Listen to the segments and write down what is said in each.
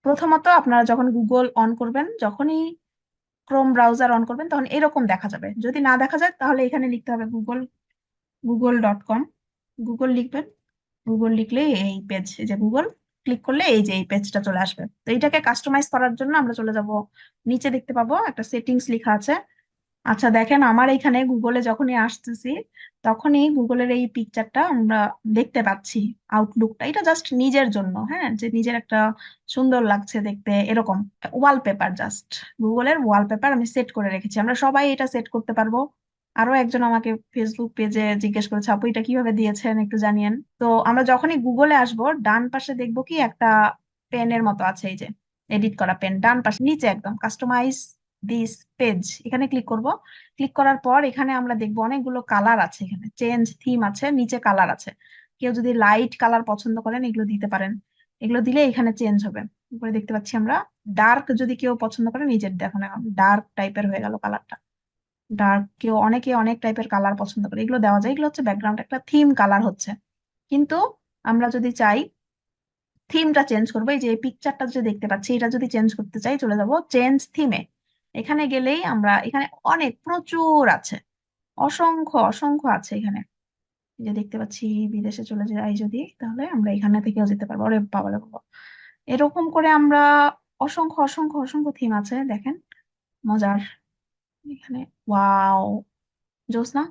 প্রথমত আপনারা যখন গুগল অন করবেন, যখনই ক্রোম ব্রাউজার অন করবেন, তখন এরকম দেখা যাবে। যদি না দেখা যায় তাহলে এখানে লিখতে হবে গুগল.com। গুগল লিখবেন। গুগল লিখলে এই পেজ, এই যে গুগল ক্লিক করলে এই যে এই পেজটা চলে আসবে। তো এটাকে কাস্টমাইজ করার জন্য আমরা চলে যাব, নিচে দেখতে পাবো একটা সেটিংস লেখা আছে। আচ্ছা দেখেন, আমার এখানে গুগলে যখনই আসতেছি তখনই গুগলের এই পিকচারটা আমরা দেখতে পাচ্ছি। আউটলুকটা এটা জাস্ট নিজের জন্য, হ্যাঁ, যে নিজের একটা সুন্দর লাগছে দেখতে এরকম ওয়ালপেপার, জাস্ট গুগলের ওয়ালপেপার আমি সেট করে রেখেছি। আমরা সবাই এটা সেট করতে পারবো। আরো একজন আমাকে ফেসবুক পেজে জিজ্ঞেস করেছে, আপু এটা কিভাবে দিয়েছেন একটু জানিয়েন। তো আমরা যখনই গুগলে আসবো, ডান পাশে দেখবো কি একটা পেনের মতো আছে, এই যে এডিট করা পেন, ডান পাশে নিচে একদম কাস্টমাইজ দিস পেজ, এখানে ক্লিক করব। ক্লিক করার পর এখানে আমরা দেখবো অনেকগুলো কালার আছে, এখানে চেঞ্জ থিম আছে, নিচে কালার আছে। কেউ যদি লাইট কালার পছন্দ করেন এগুলো দিতে পারেন। এগুলো দিলে এখানে চেঞ্জ হবে। উপরে দেখতে পাচ্ছি আমরা ডার্ক, যদি কেউ পছন্দ করেন, নিজের দেখুন এখন ডার্ক টাইপের হয়ে গেল কালারটা। ডার্ক, কেউ অনেকে অনেক টাইপের কালার পছন্দ করে, এগুলো দেওয়া যায়। এগুলো হচ্ছে ব্যাকগ্রাউন্ড একটা থিম কালার হচ্ছে। কিন্তু আমরা যদি চাই থিমটা চেঞ্জ করবো, এই যে পিকচারটা যে দেখতে পাচ্ছি এটা যদি চেঞ্জ করতে চাই, চলে যাব চেঞ্জ থিমে। এখানে গেলেই আমরা, এখানে অনেক প্রচুর আছে, অসংখ্য অসংখ্য আছে এখানে। এই যে দেখতে পাচ্ছি, বিদেশে চলে যাই যদি, তাহলে আমরা এখানে থেকেও যেতে পারবো। ওরে বাবা রে বাবা, এরকম করে আমরা অসংখ্য অসংখ্য অসংখ্য থিম আছে দেখেন, মজার এখানে। ওয়াও, জোস না?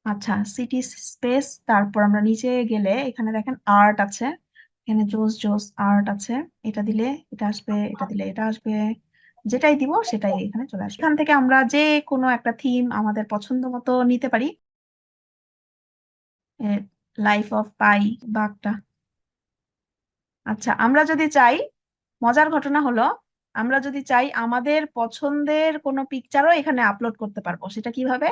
আচ্ছা, সিটি স্পেস, তারপর আমরা নিচে গেলে এখানে দেখেন আর্ট আছে। এখানে জোস জোস আর্ট আছে। এটা দিলে এটা আসবে, এটা দিলে এটা আসবে। যেটাই দিব সেটাই এখানে চলে আসবে। এখান থেকে আমরা যে কোনো একটা থিম আমাদের পছন্দ মতো নিতে পারি। লাইফ অফ পাই, বাঘটা। আচ্ছা, আমরা যদি চাই, মজার ঘটনা হলো, আমরা যদি চাই আমাদের পছন্দের কোনো পিকচারও এখানে আপলোড করতে পারবো। সেটা কিভাবে?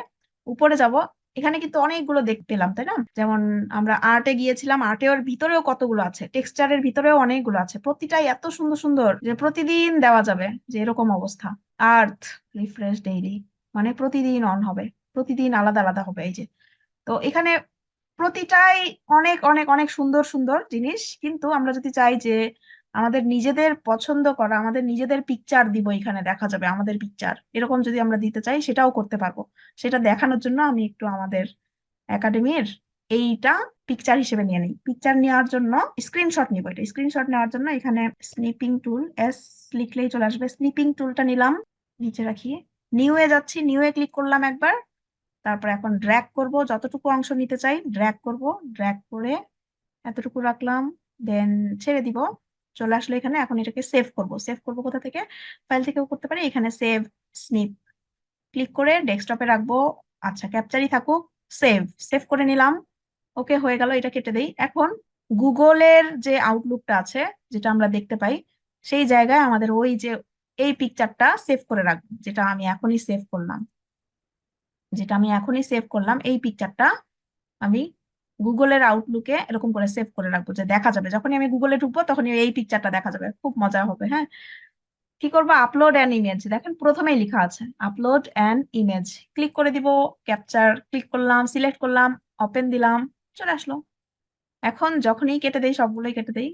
উপরে যাব, এখানে কিন্তু অনেকগুলো দেখতে পেলাম, তাই না? যেমন আমরা আর্টে গিয়েছিলাম, আর্টের ভিতরেও কতগুলো আছে, টেক্সচারের ভিতরেও অনেকগুলো আছে, প্রতিটাই এত সুন্দর সুন্দর যে প্রতিদিন দেওয়া যাবে, যে এরকম অবস্থা। আর্থ রিফ্রেশ ডেইলি, মানে প্রতিদিন অন হবে, প্রতিদিন আলাদা আলাদা হবে। এই যে, তো এখানে প্রতিটাই অনেক অনেক অনেক সুন্দর সুন্দর জিনিস। কিন্তু আমরা যদি চাই যে আমাদের নিজেদের পছন্দ করা, আমাদের নিজেদের পিকচার দিব, এখানে দেখা যাবে আমাদের পিকচার, এরকম যদি আমরা দিতে চাই সেটাও করতে পারবো। সেটা দেখানোর জন্য আমি একটু আমাদের একাডেমির এইটা পিকচার হিসেবে নিয়ে নিই। পিকচার নেওয়ার জন্য স্ক্রিনশট নিব, এটা স্ক্রিনশট নেওয়ার জন্য এখানে স্নিপিং টুল, এস লিখলেই চলে আসবে। স্নিপিং টুলটা নিলাম, নিচে রাখি, নিউ এ যাচ্ছি, নিউ এ ক্লিক করলাম একবার। তারপর এখন ড্র্যাগ করব, যতটুকু অংশ নিতে চাই ড্র্যাগ করব। ড্র্যাগ করে এতটুকু রাখলাম, দেন ছেড়ে দিব। চলে আসলো এখানে। এখন এটাকে সেভ করব। সেভ করব কোথা থেকে? ফাইল থেকেও করতে পারি, এখানে সেভ স্নিপ ক্লিক করে ডেস্কটপে রাখবো। আচ্ছা, ক্যাপচারই থাকুক। সেভ, সেভ করে নিলাম। ওকে, হয়ে গেল। এটা কেটে দেই। এখন গুগলের যে আউটলুকটা আছে, যেটা আমরা দেখতে পাই, সেই জায়গায় আমাদের ওই যে এই পিকচারটা সেভ করে রাখবো, যেটা আমি এখনই সেভ করলাম, এই পিকচারটা আমি গুগলের আউটলুকে এরকম করে সেভ করে রাখবো, যে দেখা যাবে যখনই আমি গুগলে ঢুকবো তখনই এই পিকচারটা দেখা যাবে। খুব মজা হবে, হ্যাঁ। কি করবো? আপলোড অ্যান ইমেজ, দেখেন প্রথমেই লেখা আছে আপলোড অ্যান ইমেজ। ক্লিক করে দিব, ক্যাপচার ক্লিক করলাম, সিলেক্ট করলাম, ওপেন দিলাম, চলে আসলো। এখন যখনই কেটে দেই, সবগুলোই কেটে দেই,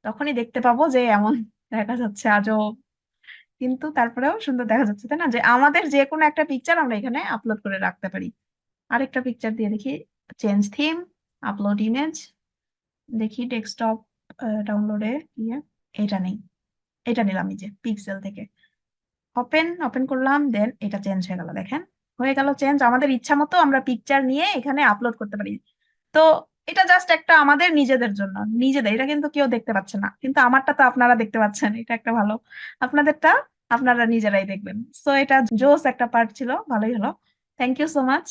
তখনই দেখতে পাবো যে এমন দেখা যাচ্ছে আজব, কিন্তু তারপরেও সুন্দর দেখা যাচ্ছে, তাই না? যে আমাদের যে কোনো একটা পিকচার আমরা এখানে আপলোড করে রাখতে পারি। আরেকটা পিকচার দিয়ে দেখি, চেঞ্জ থিম, আপলোড ইমেজ, দেখি ডেস্কটপ ডাউনলোডে গিয়ে, এটা নেই, এটা নিলাম এই যে পিক্সেল থেকে। ওপেন, ওপেন করলাম, দেন এটা চেঞ্জ হয়ে গেল, দেখেন হয়ে গেল চেঞ্জ। আমাদের ইচ্ছা মতো আমরা পিকচার নিয়ে এখানে আপলোড করতে পারি। তো এটা জাস্ট একটা আমাদের নিজেদের জন্য, নিজেদের, এটা কিন্তু কেউ দেখতে পাচ্ছে না, কিন্তু আমারটা তো আপনারা দেখতে পাচ্ছেন, এটা একটা ভালো। আপনাদেরটা আপনারা নিজেরাই দেখবেন। সো এটা জোস একটা পার্ট ছিল, ভালোই হলো। Thank you so much.